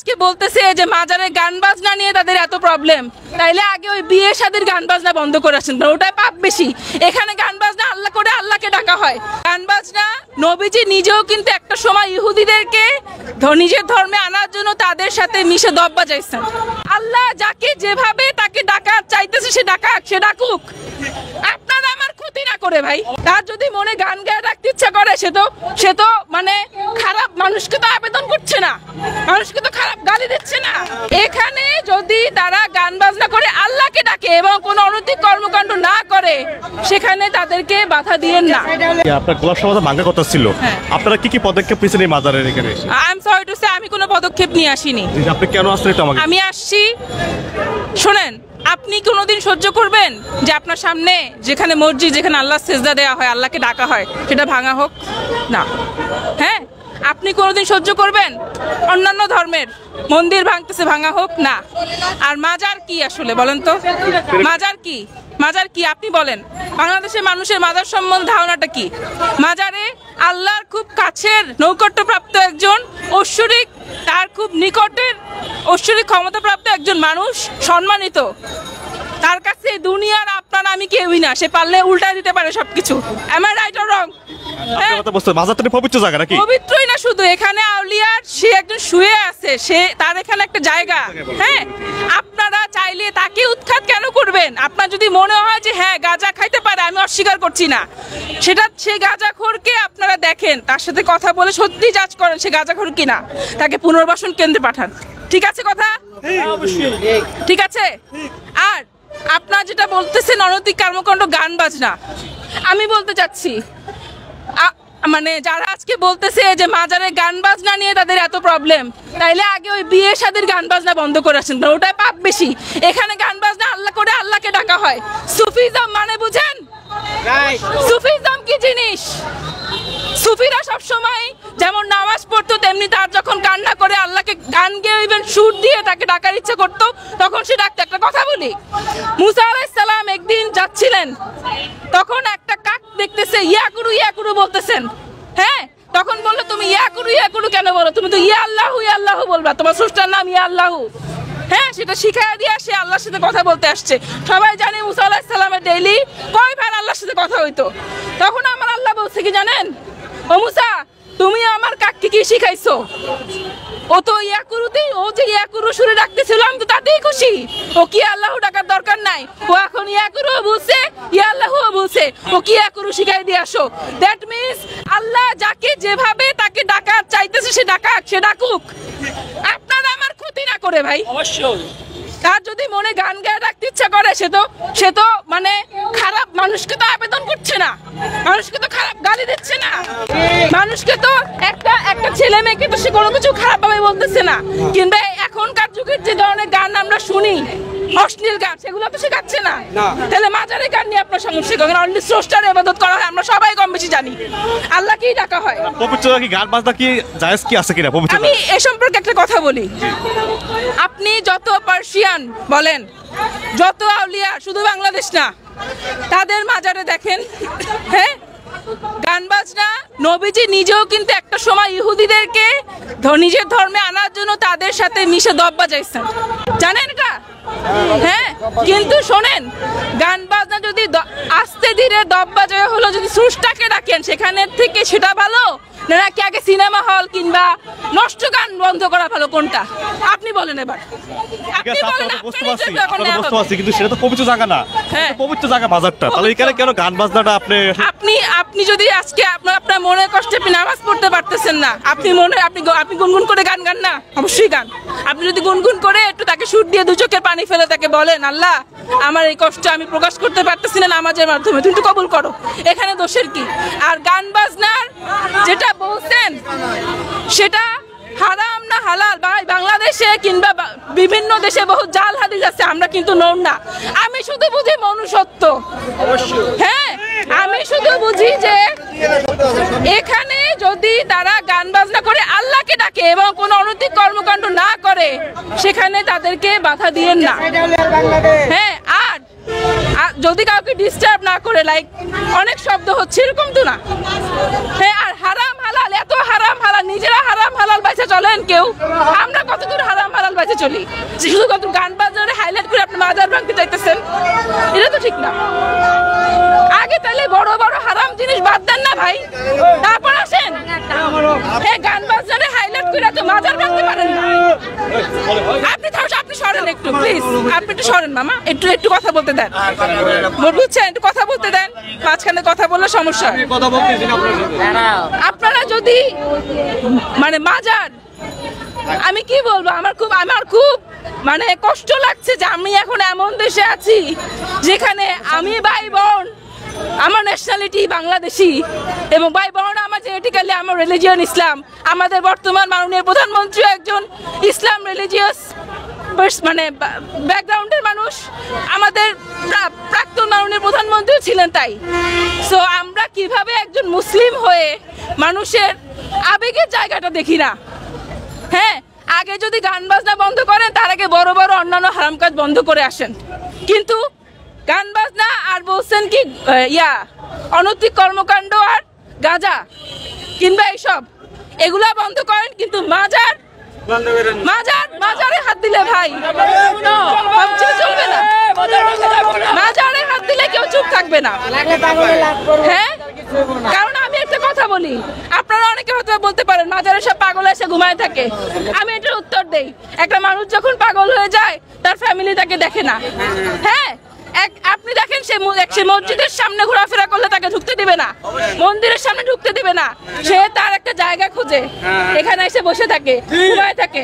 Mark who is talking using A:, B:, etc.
A: আজকে বলতেছে যে মাজারে গান বাজনা নিয়ে তাদের এত প্রবলেম, তাইলে আগে ওই বিয়ে শাদীর গান বাজনা বন্ধ করে আসেন, ওটাই পাপ বেশি। এখানে গান বাজনা আল্লাহ করে আল্লাহকে ডাকা হয়। গান বাজনা নবীজি নিজেও কিন্তু একটা সময় ইহুদিদেরকে নিজের ধর্মে আনার জন্য তাদের সাথে মিশে দব বাজাইছেন। আল্লাহ যাকে যেভাবে তাকে ডাকা চাইতেছে সে ডাকুক, আপনারা আমার ক্ষতি না করে ভাই। তার যদি মনে গান গায়ে রাখতে ইচ্ছা করে সে তো মানে খারাপ মানুষকে তো আবেদন করছে না, মানুষকে তো খারাপ গালি দিচ্ছে না। এখানে যদি তারা গান বাজনা করে আল্লাহকে ডাকে এবং কোনো অনৈতিক কর্মকাণ্ড না করে, সেখানে তাদেরকে বাধা দিয়েন না।
B: আপনার গোলাপ সমাজে ভাঙার কথা ছিল, আপনারা কি কি পদক্ষেপ নিয়েছেন এই মাজারের এখানে?
A: I am sorry to say আমি কোনো পদক্ষেপ নিয়ে আসিনি।
B: আপনি কেন আসলেন এটা আমাকে?
A: আমি আসছি, শোনেন, আপনি কোনোদিন সহ্য করবেন যে আপনার সামনে যেখানে মসজিদ, যেখানে আল্লাহ সেজদা দেওয়া হয়, আল্লাহকে ডাকা হয়, সেটা ভাঙা হোক? না। হ্যাঁ, আপনি কোনোদিন সহ্য করবেন অন্যান্য ধর্মের মন্দির ভাঙতেছে, ভাঙা হোক? না। আর মাজার কি আসলে বলেন তো? মাজার কি? মাজার কি আপনি বলেন? বাংলাদেশের মানুষের মাজার সম্বন্ধে ধারণাটা কি? মাজারে আল্লাহর খুব কাছের নৈকট্যপ্রাপ্ত একজন ঐশ্বরিক, তার খুব নিকটের ঐশ্বরিক ক্ষমতাপ্রাপ্ত একজন মানুষ সম্মানিত, তার কাছে দুনিয়ার আপনার আমি কেউই না, সে পারলে উল্টা দিতে পারে সবকিছু। am I right or wrong?
B: পবিত্র জায়গা নাকি?
A: পবিত্রই না শুধু, এখানে আউলিয়ার সে একজন শুয়ে আছে, সে তার এখানে একটা জায়গা। হ্যাঁ, আপনারা চাইলে তাকে উৎখাত কেন করবেন? আপনার যদি মনে হয় যে হ্যাঁ গাঁজা খাইতে পারে, আমি অস্বীকার করছি না, সেটা সেই গাঁজাখোরকে আপনারা দেখেন, তার সাথে কথা বলে সত্যি যাচ করেন সে গাঁজাখোর কিনা, তাকে পুনর্বাসন কেন্দ্রে পাঠান। ঠিক আছে কথা? ঠিক আছে। আর আপনারা যেটা বলতেছেন অনৈতিক কর্মকাণ্ড, গান বাজনা, আমি বলতে চাচ্ছি মানে যারা আজকে বলতেছে যে মাজারে গান বাজনা নিয়ে তাদের এত প্রবলেম, তাইলে আগে ওই বিয়ে শাদীর গান বাজনা বন্ধ করে আসেন, ওটাই পাপ বেশি। এখানে গান বাজনা আল্লাহ করে আল্লাহকে ডাকা হয়। সুফিজম মানে বুঝেন? সুফিজম কি জিনিস? সুফিরা সবসময় যেমন নামাজ পড়তো, তেমনি তার যখন কান্না করে আল্লাহকে গান গেয়ে ইভেন সুর দিয়ে তাকে ডাকার ইচ্ছা করতো, তখন সে ডাকতো। একটা কথা বলি, মুসা আলাইহিস সালাম একদিন যাচ্ছিলেন, তখন একটা কাক দেখতেছে, ইয়াকুরু বলতেছেন। হ্যাঁ, তখন বললো তুমি ইয়াকুরু কেন বলো? তুমি তো ইয়া আল্লাহু বলবা, তোমার স্রষ্টার নাম ইয়া আল্লাহু। হ্যাঁ, সেটা শিখাইয়া দিয়ে সে আল্লাহর সাথে কথা বলতে আসছে। সবাই জানে মুসা আলাইহিস সালামের ডেইলি কয়বার আল্লাহর সাথে কথা হইতো। তখন আমার আল্লাহ বলছে কি জানেন? ও মুসা, তুমি আমার কাককে কি শিখাইছো? ও তো ও যে ইয়াকুরু সুরে ডাকতেছিল, আমি তো তাতেই খুশি। ও কি আল্লাহু ডাকার দরকার নাই, ও এখন ইয়াকুরু বলছে, ইয়া আল্লাহু বলছে, ও কি ইয়াকুরু শিখাই দিয়ে আসো। দ্যাট মিন্স আল্লাহ যাকে যেভাবে তাকে ডাকা চাইতেছে সে ডাকুক, আপনারা আমার ক্ষতি না করে ভাই। অবশ্যই তার যদি মনে গান গায়ে রাখতে ইচ্ছা করে সে তো মানে খারাপ মানুষকে তো আবেদন করছে না, মানুষকে তো খারাপ গালি দিচ্ছে না, মানুষকে তো একটা ছেলে মেয়েকে তো সে কোনো কিছু খারাপ ভাবে বলতেছে না। কিন্তু এখনকার যুগের যে ধরনের গান আমরা শুনি, অশ্লীল গান, সেগুলো তো শেখাচ্ছে না। তাহলে মাজারে গান নিয়ে আপনার সমস্যা কেন? অনলি স্রষ্টার ইবাদত করা হয়, আমরা সবাই কম বেশি জানি, আল্লাহকেই ডাকা হয়।
B: পবিত্র কি গান বাজনা কি জায়েজ কি আছে কিনা?
A: আমি এ সম্পর্কে একটা কথা বলি, আপনি যত পার্সিয়ান বলেন, যত আউলিয়া, শুধু বাংলাদেশ না, তাদের মাজারে দেখেন, হ্যাঁ গান বাজনা নবীজি নিজেও কিন্তু একটা সময় ইহুদিদেরকে নিজের ধর্মে আনার জন্য তাদের সাথে মিশে দব বাজাইছেন, জানেন এটা? হ্যাঁ, কিন্তু শোনেন, গান বাজনা যদি আস্তে ধীরে দব বাজায় হলো, যদি স্রষ্টাকে ডাকেন সেখানে থেকে, সেটা ভালো নাকি আগে সিনেমা হল কিংবা নষ্ট গান বন্ধ করা ভালো? কোনটা আপনি বলেন এবার? আপনি বলেন।
B: কিন্তু সেটা তো পবিত্র জায়গা না, পবিত্র জায়গা বাজারটা, তাহলে এখানে কেন গান বাজনাটা?
A: আপনি যদি আজকে আপনার মনের কষ্টে আপনি নামাজ পড়তে পারতেছেন না, আপনি গুনগুন করে গান গান না, অবশ্যই গান। আপনি যদি গুনগুন করে একটু তাকে সুর দিয়ে দু চোখের পানি ফেলে তাকে বলেন, আল্লাহ আমার এই কষ্ট আমি প্রকাশ করতে পারতেছি না নামাজের মাধ্যমে, তুমি একটু কবুল করো, এখানে দোষের কি? আর গান বাজনার যেটা বলছেন সেটা হারাম না হালাল ভাই? বাংলাদেশে কিংবা বিভিন্ন দেশে বহু জাল হাদিস আছে, আমরা কিন্তু নন না। আমি শুধু বুঝি মনুষ্যত্ব। হ্যাঁ, আমি শুধু বুঝি যে এখানে যদি তারা গান বাজনা করে আল্লাহকে ডাকে এবং কোনো অনৈতিক কর্মকাণ্ড না করে, সেখানে তাদেরকে বাধা দিয়েন না। হ্যাঁ, আর যদি কাউকে ডিস্টার্ব না করে, লাইক অনেক শব্দ হচ্ছে এরকম তো না। হ্যাঁ, আর হারাম হালাল, এত হারাম হালাল, নিজেরা হারাম হালাল বাইসে চলেন কেউ? আমরা কতদূর হারাম বাজে চলি, শুধুমাত্র গান বাজনারে হাইলাইট করে আপনি মাজার ভাঙতে চাইতেছেন, এটা তো ঠিক না। আগে তাহলে বড় বড় হারাম জিনিস বাদ দেন না ভাই, তারপর আসেন। হ্যাঁ, গান বাজনারে হাইলাইট করে তো মাজার ভাঙতে পারেন না। আপনি সরেন একটু প্লিজ, আপনি একটু সরেন মামা, একটু কথা বলতে দেন, বুঝছেন, একটু কথা বলতে দেন, মাঝখানে কথা বললে সমস্যা। আপনারা যদি মানে মাজার, আমি কি বলবো, আমার খুব মানে কষ্ট লাগছে যে আমি এখন এমন দেশে আছি যেখানে আমি ভাই বোন, আমার ন্যাশনালিটি বাংলাদেশি, এবং ভাই বোন আমার জেনেটিক্যালি আমার রিলিজিয়ন ইসলাম। আমাদের বর্তমান মাননীয় প্রধানমন্ত্রী একজন ইসলাম রিলিজিয়াস মানে ব্যাকগ্রাউন্ডের মানুষ, আমাদের প্রাক্তন মাননীয় প্রধানমন্ত্রীও ছিলেন তাই। সো আমরা কিভাবে একজন মুসলিম হয়ে মানুষের আবেগের জায়গাটা দেখি না। হ্যাঁ, আগে যদি গান বাজনা বন্ধ করেন, তার আগে বড় বড় অন্যান্য হারাম কাজ বন্ধ করে আসেন, কিন্তু গান বাজনা আর বলছেন কি অনৈতিক কর্মকাণ্ড আর গাঁজা কিংবা এইসব, এগুলা বন্ধ করেন, কিন্তু মাজারে হাত দিলে ভাই চলবে না, মাজারে হাত দিলে কেউ চুপ থাকবে না। হ্যাঁ, কারণ আমি একটা কথা বলি, আপনারা অনেকে হয়তো বলতে পারেন মাজারে সব পাগল এসে ঘুমায় থাকে, আমি এটার উত্তর দেই, একটা মানুষ যখন পাগল হয়ে যায় তার ফ্যামিলি তাকে দেখে না। হ্যাঁ, আপনি দেখেন সে মসজিদের সামনে ঘোরাফেরা করলে তাকে ঢুকতে দিবে না, মন্দিরের সামনে ঢুকতে দিবে না, সে তার একটা জায়গা খোঁজে, এখানে এসে বসে থাকে, ঘুমায় থাকে।